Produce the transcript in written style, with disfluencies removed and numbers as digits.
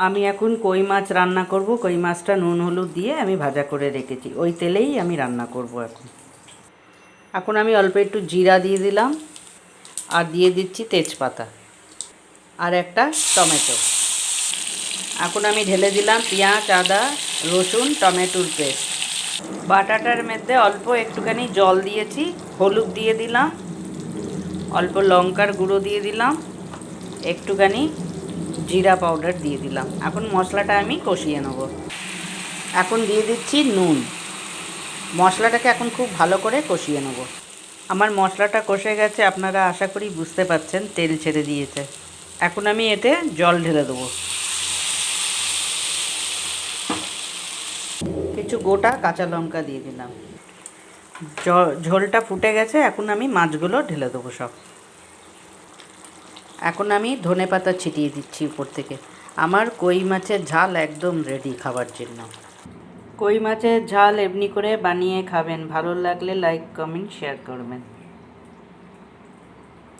আমি এখন কই মাছ রান্না করব। কই মাছটা নুন হলুদ দিয়ে আমি ভাজা করে রেখেছি, ওই তেলেই আমি রান্না করব। এখন আমি অল্প একটু জিরা দিয়ে দিলাম, আর দিয়ে দিচ্ছি তেজপাতা আর একটা টমেটো। এখন আমি ঢেলে দিলাম পেঁয়াজ, আদা, রসুন, টমেটোর পেস্ট। বাটাটার মধ্যে অল্প একটুখানি জল দিয়েছি, হলুদ দিয়ে দিলাম, অল্প লঙ্কার গুঁড়ো দিয়ে দিলাম, একটুখানি জিরা পাউডার দিয়ে দিলাম। এখন মশলাটা আমি কষিয়ে নেব। এখন দিয়ে দিচ্ছি নুন। মশলাটাকে এখন খুব ভালো করে কষিয়ে নেব। আমার মশলাটা কষে গেছে, আপনারা আশা করি বুঝতে পারছেন, তেল ছেড়ে দিয়েছে। এখন আমি এতে জল ঢেলে দেবো। কিছু গোটা কাঁচা লঙ্কা দিয়ে দিলাম। ঝোলটা ফুটে গেছে, এখন আমি মাছগুলো ঢেলে দেবো সব। এখন আমি ধনেপাতা ছিটিয়ে দিচ্ছি উপর থেকে। আমার কই মাছের ঝাল একদম রেডি খাবার জন্য। কই মাছের ঝাল এমনি করে বানিয়ে খাবেন, ভালো লাগলে লাইক কমেন্ট শেয়ার করবেন।